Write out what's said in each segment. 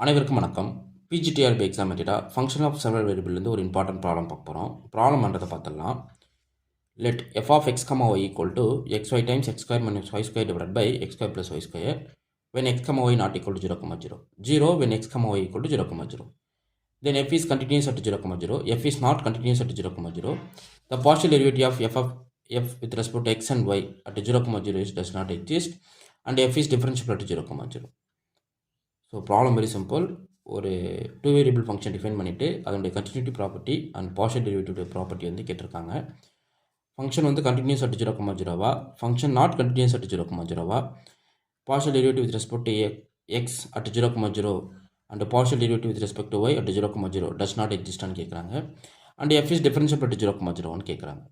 அனைவருக்கும் வணக்கம். PGTRB exam மெத்தடா ஃபங்க்ஷன் ஆஃப் செவரல் வேரியபிள்லேருந்து ஒரு இம்பார்ட்டன்ட் ப்ராப்ளம் பார்க்க போகிறோம். ப்ராப்ளம் பண்ணுறதை பார்த்துடலாம். Let f of X comma Y equal to x y times x square minus y square divide by x square plus y square when x comma y not equal to 0,0 0 when x comma y equal to 0,0. Then f is continuous at 0,0, f is not continuous at 0,0. The partial derivative of f with respect to x and y at 0,0 does not exist and f is differentiable at 0,0. So problem very simple. ஒரு two variable function define பண்ணிவிட்டு அதனுடைய continuity property and partial derivative property வந்து கேட்டிருக்காங்க. Function வந்து continuous at 0,0வா, function not continuous at 0,0வா, partial derivative with respect to x at 0,0 and partial derivative with respect to y at 0,0 does not எக்ஸிஸ்டான்னு கேட்குறாங்க. And f is differentiable at 0,0ன்னு கேட்குறாங்க.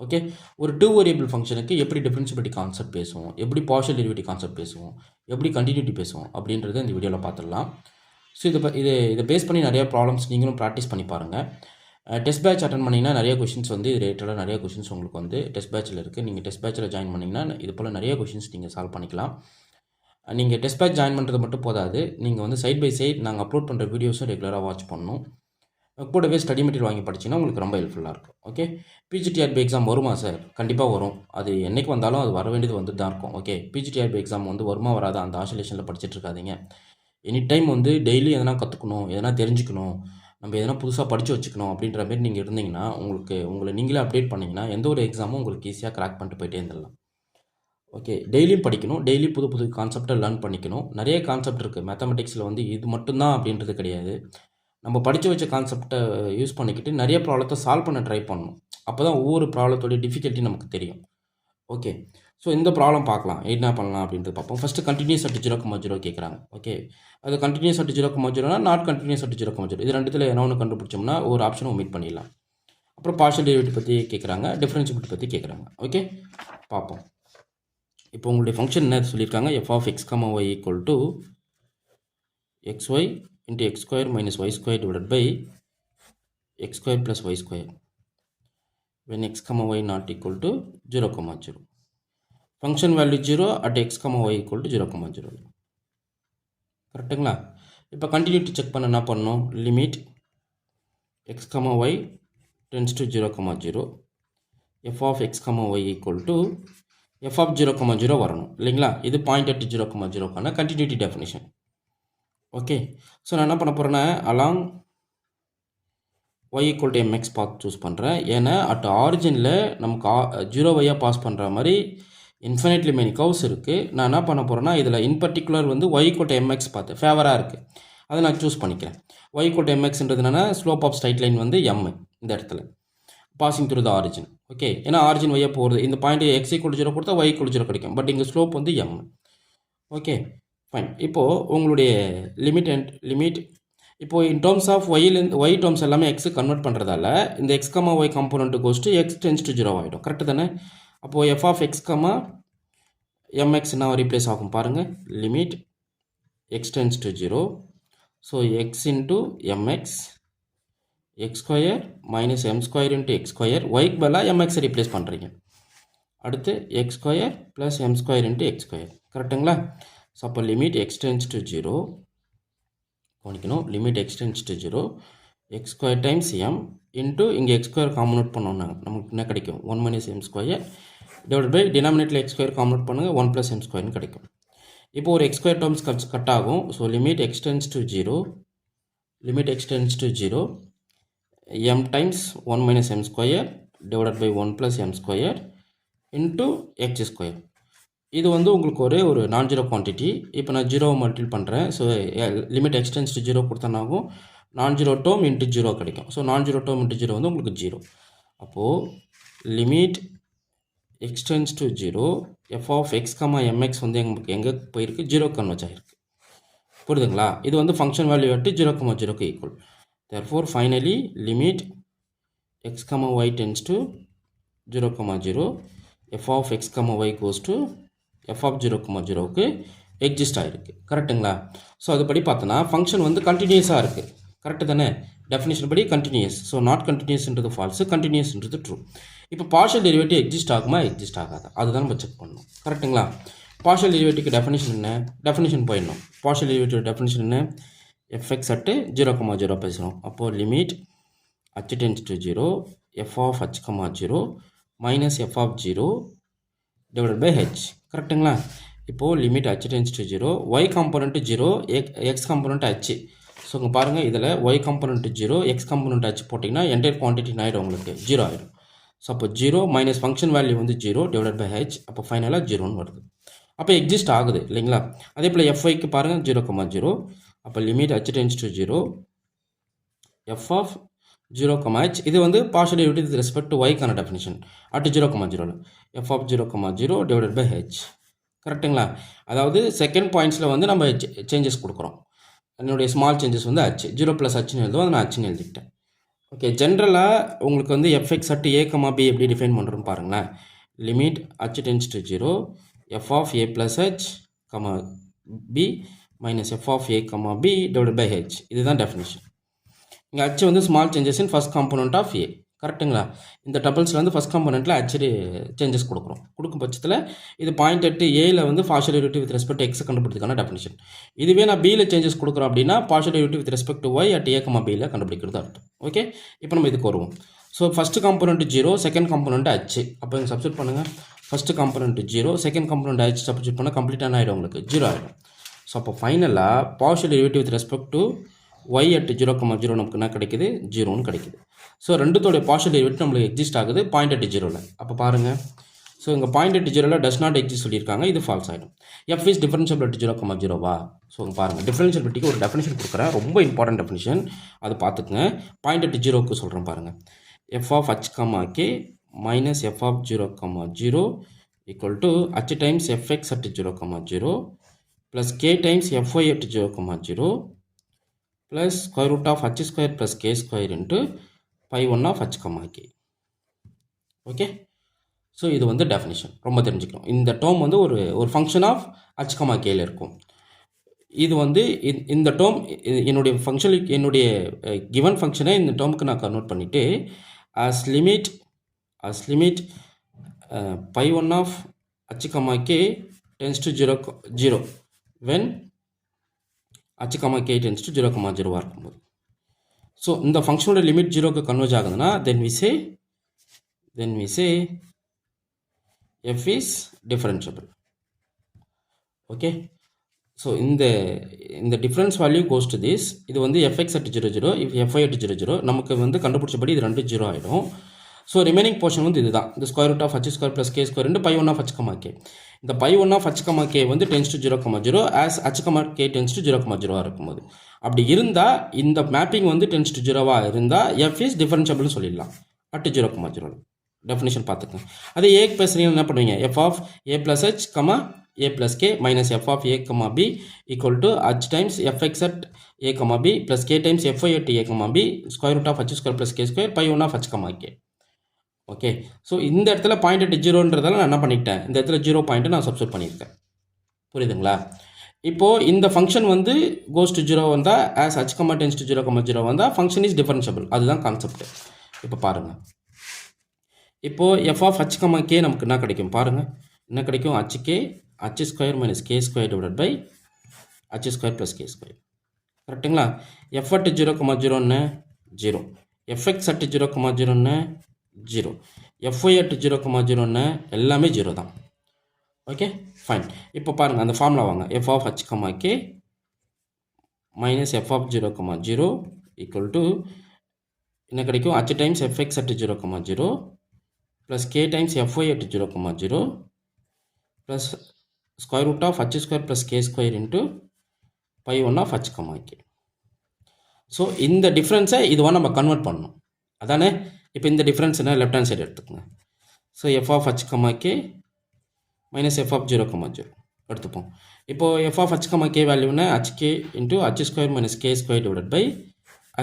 Okay, ஒரு டூ வேரியபிள் ஃபங்க்ஷனுக்கு எப்படி differentiability concept பேசுவோம், எப்படி பார்ஷியல் டெரிவேட்டிவ் கான்செப்ட் பேசுவோம், எப்படி கண்டினியூட்டி பேசுவோம் அப்படின்றத இந்த வீடியோவில் பார்த்துடலாம். ஸோ இதை பேஸ் பண்ணி நிறைய ப்ராப்ளம்ஸ் நீங்களும் ப்ராக்டிஸ் பண்ணி பாருங்கள். டெஸ்ட் பேட்ச் அட்டன் பண்ணிங்கன்னா நிறைய கொஷின்ஸ் வந்து இது ரிலேட்டடாக நிறைய கொஷின்ஸ் உங்களுக்கு வந்து டெஸ்ட் பேட்சில் இருக்குது. நீங்கள் டெஸ்ட் பேட்சில் ஜாயின் பண்ணிங்கன்னா இது போல் நிறைய கொஷின்ஸ் நீங்கள் சால்வ் பண்ணிக்கலாம். நீங்கள் டெஸ்ட் பேட்ச் ஜாயின் பண்ணுறது மட்டும் போதாது, நீங்கள் வந்து சைட் பை சைட் நாங்கள் அப்லோட் பண்ணுற வீடியோஸும் ரெகுலராக வாட்ச் பண்ணணும். கூடவே ஸ்டடி மெட்டீரியல் வாங்கி படிச்சிங்கன்னா உங்களுக்கு ரொம்ப ஹெல்ப்ஃபுல்லாக இருக்கும். ஓகே, பிஜிடிஆர்பி எக்ஸாம் வருமா சார்? கண்டிப்பாக வரும். அது என்றைக்கு வந்தாலும் அது வர வேண்டியது வந்து தான் இருக்கும். ஓகே, பிஜிடிஆர்பி எக்ஸாம் வந்து வருமா வராது அந்த ஆசோலேஷனில் படிச்சுட்டு இருக்காதீங்க. எனி டைம் வந்து டெய்லி எதனா கற்றுக்கணும், எதனா தெரிஞ்சுக்கணும், நம்ம எதனா புதுசாக படித்து வச்சுக்கணும் அப்படின்ற மாதிரி நீங்கள் இருந்தீங்கன்னா உங்களை நீங்களே அப்டேட் பண்ணிங்கன்னா எந்த ஒரு எக்ஸாமும் உங்களுக்கு ஈஸியாக கிராக் பண்ணிட்டு போயிட்டே இருந்துடலாம். ஓகே, டெய்லியும் படிக்கணும், டெய்லி புது புது கான்செப்டை லேர்ன் பண்ணிக்கணும். நிறைய கான்செப்ட் இருக்குது மேத்தமெட்டிக்ஸில், வந்து இது மட்டும்தான் அப்படின்றது கிடையாது. நம்ம படித்து வச்ச கான்செப்டை யூஸ் பண்ணிக்கிட்டு நிறைய ப்ராப்ளத்தை சால்வ் பண்ண ட்ரை பண்ணணும். அப்போ தான் ஒவ்வொரு ப்ராப்ளத்தோடைய டிஃபிகல்ட்டி நமக்கு தெரியும். ஓகே, ஸோ இந்த ப்ராப்ளம் பார்க்கலாம், என்ன பண்ணலாம் அப்படின்றது பார்ப்போம். ஃபஸ்ட்டு கண்டினியூஸ் அட் 0,0 கேட்குறாங்க. ஓகே, அது கண்டினியூஸ் அட் 0,0னா நாட் கண்டினியூஸ் அட் 0,0, இது ரெண்டுத்தில் என்ன ஒன்று கண்டுபிடிச்சோம்னா ஒரு ஆப்ஷனை ஒமிட் பண்ணிடலாம். அப்புறம் பார்ஷியல் டெரிவேட்டிவ் பற்றி கேட்குறாங்க, டிஃபரன்ஷியபிலிட்டி பற்றி கேட்குறாங்க. ஓகே, பார்ப்போம். இப்போ உங்களுடைய ஃபங்க்ஷன் என்ன சொல்லியிருக்காங்க, F of X comma Y equal to xy into x square minus y square divided by x square plus y square when x comma y not equal to 0,0. Function value 0 at x comma y equal to 0,0. கரெக்டுங்களா? இப்போ continuity check பண்ண என்ன பண்ணணும், limit x comma y tends to 0,0 f of x comma y equal to f of 0,0 வரணும் இல்லைங்களா? இது point at 0,0க்கான continuity definition. Okay, so நான் என்ன பண்ண போகிறேன்னா along y equal to mx path choose பண்ணுறேன். ஏன்னா அட் ஆரிஜினில் நமக்கு 0 வையாக பாஸ் பண்ணுற மாதிரி இன்ஃபினிட்லி மெனி கர்வ்ஸ் இருக்குது. நான் என்ன பண்ண போகிறேன்னா இதில் இன் பர்டிகுலர் வந்து y ஈக்குவல் டு mx பார்த்து ஃபேவராக இருக்குது, அதை நான் சூஸ் பண்ணிக்கிறேன். y ஈக்குவல் டு mxன்றது என்னென்னா ஸ்லோப் ஆஃப் ஸ்ட்ரைட் லைன் வந்து m இந்த இடத்துல passing through the origin. Okay, ஏன்னா ஆரிஜின் வையாக போகிறது, இந்த பாயிண்ட் x ஈக்குவல் டு 0 கொடுத்தா y ஈக்குவல் டு 0 கிடைக்கும், பட் இங்கே ஸ்லோப் வந்து m. Okay fine. இப்போது உங்களுடைய லிமிட் இப்போது in terms of y terms எல்லாமே எக்ஸு கன்வெர்ட் பண்ணுறதால இந்த x comma y component goes to x tends to 0 ஆகிடும். கரெக்டு தானே? அப்போது f of X comma m x என்ன ரீப்ளேஸ் ஆகும் பாருங்கள், limit x tends to 0, so x into m x x square minus m square into x square, ஒய்க்கு பதிலாக எம்எக்ஸை replace பண்ணுறீங்க. அடுத்து x square plus m square into x square. கரெக்டுங்களா? So அப்போ லிமிட் எக்ஸ் டென்ஸ் டு 0 கவனிக்கணும், limit x tends to 0 x square times m into இங்கே x square common பண்ணோன்னா நமக்கு என்ன கிடைக்கும், 1 minus m square divide by டினாமினேட்டில் எக்ஸ் ஸ்கொயர் காமன் பண்ணுங்கள் 1 ப்ளஸ் எம் ஸ்கொயர்னு கிடைக்கும். இப்போ ஒரு எக்ஸ் ஸ்கொயர் டேர்ம்ஸ் கட் ஆகும். So limit x tends to 0 m times 1 minus m square divide by 1 plus m square into x square. இது வந்து உங்களுக்கு ஒரு நான் ஜீரோ குவான்டிட்டி. இப்போ நான் 0 மல்டிபிள் பண்ணுறேன். ஸோ லிமிட் எக்ஸ்டென்ஸ் டு 0 கொடுத்தனாகும் நான் ஜீரோ டேர்ம் இன்ட்டு 0 கிடைக்கும். ஸோ நான் ஜீரோ டேர்ம் இன்ட்டு 0 வந்து உங்களுக்கு 0. அப்போது limit x tends to 0 F of X comma MX வந்து எங்கே போயிருக்கு, 0 கன்வெர்ஜ் ஆகிருக்கு. புரியுதுங்களா? இது வந்து ஃபங்க்ஷன் வேல்யூ எட்டு 0,0க்கு equal. Therefore finally limit x comma y tends to 0,0 f of X comma y goes to f of 0,0க்கு எக்ஸிஸ்ட் ஆகிருக்கு. கரெக்டுங்களா? ஸோ அதுபடி பார்த்தோன்னா ஃபங்க்ஷன் வந்து கண்டினியூஸாக இருக்குது. கரெக்டு தானே? டெஃபினேஷன் படி கண்டினியூஸ். ஸோ நாட் கண்டினியூஸ்ன்றது ஃபால்ஸு, கண்டினியூஸ்ன்றது ட்ரூ. இப்போ பார்ஷியல் டெரிவேட்டிவ் எக்ஸிஸ்ட் ஆகுமா எக்ஸிஸ்ட் ஆகாதா அதுதான் நம்ம செக் பண்ணணும். கரெக்டுங்களா? பார்ஷியல் டெரிவேட்டிவ்க்கு டெஃபினேஷன் என்ன, டெஃபினேஷன் போயிடணும். பார்ஷியல் டெரிவேட்டிவ் டெஃபினேஷன் என்ன, fx at 0,0 பேசுகிறோம். அப்போது லிமிட் h tends to 0 f of h, 0 minus f of 0 divided by h. கரெக்டுங்களா? இப்போது limit h tends to 0, y component 0, x component h. So இங்கே பாருங்கள், இதில் y component 0, x component h போட்டிங்கன்னா என்டையர் குவான்டிட்டி ஆகிடும், உங்களுக்கு 0 ஆகிடும். ஸோ அப்போ 0 மைனஸ் ஃபங்க்ஷன் வேல்யூ வந்து 0 டிவைட் பை h, அப்போ ஃபைனலாக 0ன்னு வருது. அப்போ எக்ஸிஸ்ட் ஆகுது இல்லைங்களா? அதே போல் எஃப்ஐக்கு பாருங்கள் 0,0, அப்போ limit h tends to 0 f of 0,h. இது வந்து partial derivative with respect to y-க்கான டெஃபினிஷன் அட் 0,0ல f of 0,0 divide by h. கரெக்டுங்களா? அதாவது செகண்ட் பாயிண்ட்ஸில் வந்து நம்ம சேஞ்சஸ் கொடுக்குறோம். என்னுடைய ஸ்மால் சேஞ்சஸ் வந்து h 0 + hன்னு எழுதுவோம், அதை நான் hன்னு எழுதிக்கிட்டேன். ஓகே, ஜென்ரலாக உங்களுக்கு வந்து fx at a, b எப்படி டிஃபைன் பண்ணுறோன்னு பாருங்களேன். Limit h tends to 0 f of a plus h, b minus f of a, b divided by h. இதுதான் டெஃபினிஷன். இங்கே h வந்து small changes in first component of a. கரெக்டுங்களா? இந்த டபுள்ஸில் வந்து first காம்போனண்ட்டில் h changes கொடுக்கும் பட்சத்தில் இது பாயிண்ட் எட்டு ஏயில் வந்து partial derivative with respect x கண்டுபிடிக்கிறதுக்கான டெஃபினிஷன். இதுவே நான் பியில் சேஞ்சஸ் கொடுக்குறோம் அப்படின்னா partial derivative with respect to y at a, bயில் கண்டுபிடிக்கிறது அர்த்தம். ஓகே, இப்போ நம்ம இதுக்கு வருவோம். So first component 0, second component h. அப்போ இங்கே சப்ஸ்டிட் பண்ணுங்கள். First component 0, second component h substitute பண்ணால் கம்ப்ளீட்டான ஆகிடும், உங்களுக்கு 0 ஆகிடும். ஸோ அப்போ ஃபைனலாக partial derivative with respect to y at 0,0 நமக்கு என்ன கிடைக்குது? 0ன்னு கிடைக்குது. ஸோ ரெண்டுத்தோடைய பார்ஷியல் டெரிவேட்டிவ் நம்மளுக்கு எக்ஸிஸ்ட் ஆகுது பாயிண்ட் at 0ல. அப்போ பாருங்கள், ஸோ இங்கே பாயிண்ட் at 0ல டஸ் நாட் எக்ஸிஸ்ட் சொல்லியிருக்காங்க, இது ஃபால்ஸ் ஆகிடும். f is differentiable at 0,0வா? ஸோ இங்கே பாருங்கள், டிஃபரன்ஷியபிலிட்டிக்கு ஒரு டெஃபினிஷன் கொடுக்குறேன், ரொம்ப இம்பார்ட்டன்ட் டெஃபினிஷன், அது பார்த்துக்குங்க. பாயிண்ட் at 0க்கு சொல்கிறேன் பாருங்கள். f of h, k minus f of 0,0 equal to h times fx at 0,0 plus k times fy at 0,0 plus square root of h square plus k square into pi 1 of h, k. Okay, so இது வந்து definition ரொம்ப தெரிஞ்சுக்கணும். இந்த term வந்து ஒரு function of h, kல இருக்கும். இது வந்து இந்த டேர்ம் என்னுடைய ஃபங்க்ஷனுக்கு, என்னுடைய கிவன் ஃபங்க்ஷனை இந்த டேர்முக்கு நான் கன்வெர்ட் பண்ணிவிட்டு as limit pi 1 of h, k tends to 0 when h, k tends to 0,0 இருக்கும்போது. ஸோ இந்த ஃபங்க்ஷனோட லிமிட் 0க்கு கன்வெர்ஜ் ஆகுதுன்னா then we say f is differentiable. Okay, so இந்த difference value goes to this. இது வந்து fx at 0,0, fy at 0,0 நமக்கு வந்து கண்டுபிடிச்சபடி இது ரெண்டு 0 ஆகிடும். ஸோ ரிமைனிங் போர்ஷன் வந்து இதுதான், இந்த square root of h square plus k square pi 1 of h, k. இந்த pi 1 of h, k வந்து tense to 0,0 as h, k tense to 0,0 இருக்கும்போது. அப்படி இருந்தால் இந்த மேப்பிங் வந்து டென்ஸ் டு 0வாக இருந்தால் f is differentiable சொல்லிடலாம் at 0,0. டெஃபினிஷன் பார்த்துக்கங்க. அதே ஏக்கு பேசுகிறீங்க என்ன பண்ணுவீங்க? f of a plus h, a plus k minus f of a, b equal to h times fx at a, b plus k times fy at a, b square root of h square plus k square pi 1 of h, k. Okay, so இந்த இடத்துல point at 0ன்றதால நான் என்ன பண்ணிக்கிட்டேன், இந்த இடத்துல 0 பாயிண்ட்டை நான் substitute பண்ணியிருக்கேன். புரியுதுங்களா? இப்போது இந்த ஃபங்க்ஷன் வந்து கோஸ் டு 0 வந்தால் ஆஸ் h, tends to 0,0 வந்தால் ஃபங்க்ஷன் இஸ் டிஃபரன்ஷியபிள். அதுதான் கான்செப்ட். இப்போ பாருங்கள், இப்போது f of h, k நமக்கு என்ன கிடைக்கும் பாருங்கள். என்ன கிடைக்கும்? h square minus k square divide by h square plus k square. கரெக்டுங்களா? f at 0,0ன்னு 0, fx at 0,0ன்னு 0, fy at 0,0ன்னு எல்லாமே 0 தான். Okay, fine. இப்போ பாருங்கள், அந்த ஃபார்முலா வாங்க. f of h, k minus f of 0,0 equal to என்ன கிடைக்கும்? h times fx at 0,0 plus k times fy at 0,0 plus square root of h square plus k square into pi 1 of h, k. So இந்த டிஃப்ரென்ஸை இதுவாக நம்ம convert பண்ணணும், அதானே? இப்போ இந்த difference என்ன? லெஃப்ட் ஹேண்ட் சைடு எடுத்துக்கோங்க. So f of h, k minus f of 0,0 எடுத்துப்போம். இப்போது f of h, k வேல்யூன்னு hk into h square minus k square divide by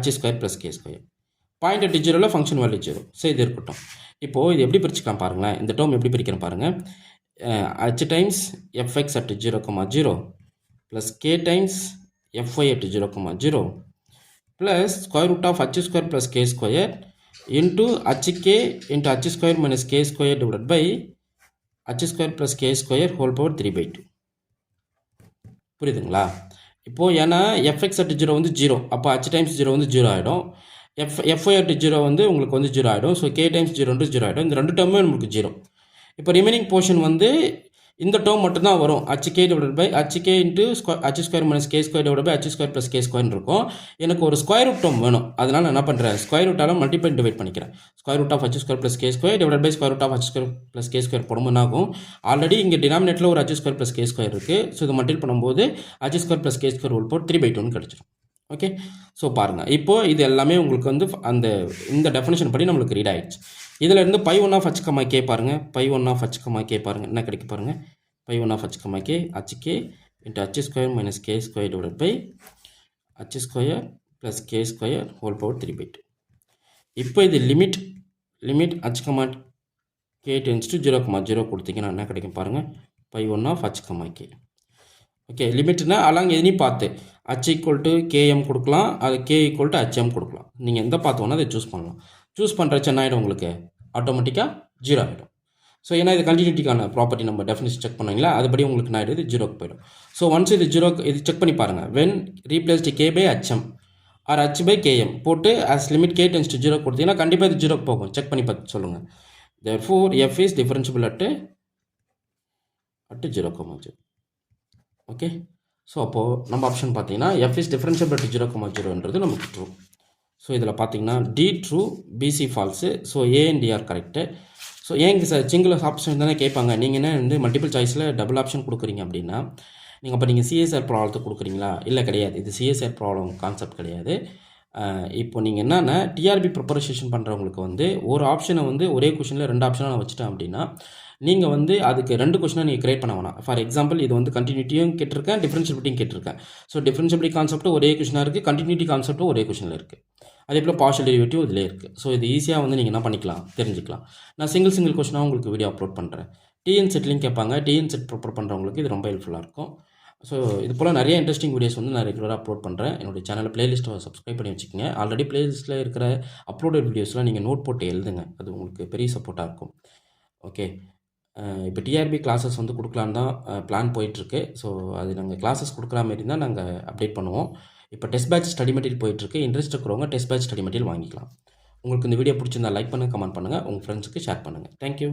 h square plus k square. Point at 0ல function value 0. So இது இருக்கட்டும். இப்போது இது எப்படி பிரிச்சுக்கலாம் பாருங்களேன், இந்த டேர்ம் எப்படி பிரிக்கிறேன் பாருங்கள். h times fx at 0,0 plus k times fy at 0,0 plus square root of h square plus k square into hk into h square minus k square divide by h square plus k square whole power 3/2. புரியுதுங்களா? இப்போது ஏன்னா FX at 0 வந்து 0, அப்போ h times 0 வந்து 0 ஆகிடும். FY at 0 வந்து உங்களுக்கு வந்து 0 ஆகிடும். ஸோ கே டைம்ஸ் 0 0 ஆகிடும். இந்த 2 டேர்மே நமக்கு 0. இப்போ ரிமைனிங் போர்ஷன் வந்து இந்த டேர்ம் மட்டும்தான் வரும். H k divided by h k into h square minus k square divide by h square plus k ஸ்கொயர்னு இருக்கும். எனக்கு ஒரு ஸ்கொயர் ரூட் டேர்ம் வேணும். அதனால் நான் என்ன பண்ணுறேன், ஸ்கொயர் ரூட்டால் மல்டிப்ளை டிவைட் பண்ணிக்கிறேன். Square root of H square plus K square divide by square root of H square plus K square போடும்போது ஆகும். ஆல்ரெடி இங்கே டினாமினேட்டில் ஒரு H square plus K square இருக்குது. ஸோ இதை மல்டிப்ளை பண்ணும்போது H square plus K square whole power 3/2 கிடச்சிடும். Okay, so பாருங்கள், இப்போது இது எல்லாமே உங்களுக்கு வந்து இந்த டெஃபினேஷன் படி நம்மளுக்கு ரீட் ஆகிடுச்சு. இதில் இருந்து phi one of h comma k பாருங்கள், phi one of h comma k பாருங்கள் என்ன கிடைக்க பாருங்கள். Phi one of h comma k h k into h square minus k square divide by h square plus K square whole power 3/2. இப்போ இது limit h comma k tends to 0,0 கொடுத்தீங்கன்னா என்ன கிடைக்கும் பாருங்கள், phi one of h comma k. Okay, லிமிட்னா along எதுனையும் பார்த்து h equal to KM கொடுக்கலாம், அது கே ஈக்குவல் டு ஹச்எம் கொடுக்கலாம். நீங்கள் எந்த பார்த்து வேணால் அதை சூஸ் பண்ணலாம். சூஸ் பண்ணுறச்சு என்ன ஆகிடும், உங்களுக்கு ஆட்டோமேட்டிக்காக 0 ஆகிடும். ஸோ ஏன்னா இது கண்டினியூட்டிக்கான ப்ராப்பர்ட்டி நம்ம டெஃபினிஷன் செக் பண்ணீங்களா, அதுபடி உங்களுக்கு நான் இது 0க்கு போயிடும். ஸோ ஒன்ஸ் இது 0 இது செக் பண்ணி பாருங்கள். When replaced K by HM or H by KM போட்டு as limit K tends to 0 கொடுத்தீங்கன்னா கண்டிப்பாக இது 0க்கு போகும். செக் பண்ணி பார்த்து சொல்லுங்கள். therefore f is differentiable at 0,0. Okay, so அப்போது நம்ம ஆப்ஷன் பார்த்தீங்கன்னா எஃப் இஸ் டிஃபரன்ஷியபிள் டு 0,0ன்றது நமக்கு ட்ரூ. ஸோ இதில் பார்த்தீங்கன்னா D true, BC false. So A and D are correct. So ஏங்க சார் சிங்கிள் ஆப்ஷன் தானே கேட்பாங்க, நீங்கள் என்ன வந்து மல்டிபிள் சாய்ஸில் டபுள் ஆப்ஷன் கொடுக்குறீங்க அப்படின்னா, நீங்கள் சிஎஸ்ஆர் ப்ராப்ளத்தை கொடுக்குறீங்களா? இல்லை கிடையாது, இது சிஎஸ்ஆர் ப்ராப்ளம் கான்செப்ட் கிடையாது. இப்போ நீங்கள் என்னென்னா டிஆர்பி ப்ரிப்பரேஷன் பண்ணுறவங்களுக்கு வந்து ஒரு ஆப்ஷனை வந்து ஒரே கொஷனில் 2 ஆப்ஷனாக நான் வச்சுட்டேன் அப்படின்னா, நீங்கள் வந்து அதுக்கு 2 கொஷனாக நீங்கள் கிரியேட் பண்ண வேணாம். ஃபார் எக்ஸாம்பிள் இது வந்து கண்டினியூட்டியும் கேட்டிருக்கேன், டிஃபரன்ஷியபிலிட்டியும் கேட்டிருக்கேன். ஸோ டிஃபரன்ஷியபிலிட்டி கான்செப்ட் ஒரே கொஷனாக இருக்குது, கண்டினியூட்டி கான்செப்ட்டும் ஒரே கொஷனில் இருக்குது. அதே போல் பார்ஷியல் டெரிவேட்டிவ் இதிலே இருக்குது. ஸோ இது ஈஸியாக வந்து நீங்கள் என்ன பண்ணிக்கலாம், தெரிஞ்சுக்கலாம். நான் சிங்கிள் கொஷனாக உங்களுக்கு வீடியோ அப்லோட் பண்ணுறேன். டிஎன் செட்லையும் கேட்பாங்க, டிஎன் செட் ப்ரிப்பேர் பண்ணுறவங்களுக்கு இது ரொம்ப ஹெல்ப்ஃபுல்லாக இருக்கும். ஸோ இது போல் நிறைய இன்ட்ரெஸ்டிங் வீடியோஸ் வந்து நான் ரெகுலராக அப்லோட் பண்ணுறேன். என்னுடைய சேனலில் பிளேலிஸ்ட்டை சப்ஸ்கிரைப் பண்ணி வச்சுக்கோங்க. ஆல்ரெடி பிளேலிஸ்ட்டில் இருக்கிற அப்லோடட் வீடியோஸ்லாம் நீங்கள் நோட் போட்டு எழுதுங்க, அது உங்களுக்கு பெரிய சப்போர்ட்டாக இருக்கும். ஓகே, இப்போ டிஆர்பி கிளாஸஸ் வந்து கொடுக்கலான்னு தான் பிளான் போயிட்டுருக்கு. ஸோ அது நாங்கள் கிளாஸஸ் கொடுக்குற மாரி தான் நாங்கள் அப்டேட் பண்ணுவோம். இப்போ டெஸ்ட் பேட்ச் ஸ்டடி மெட்டீரியல் போயிட்டுருக்கு. இன்ட்ரெஸ்ட் இருக்கிறவங்க டெஸ்ட் பேட்ச் ஸ்டடி மெட்டீரியல் வாங்கிக்கலாம். உங்களுக்கு இந்த வீடியோ பிடிச்சிருந்தா லைக் பண்ணுங்கள், கமெண்ட் பண்ணுங்கள், உங்கள் ஃப்ரெண்ட்ஸுக்கு ஷேர் பண்ணுங்கள். தேங்க்யூ.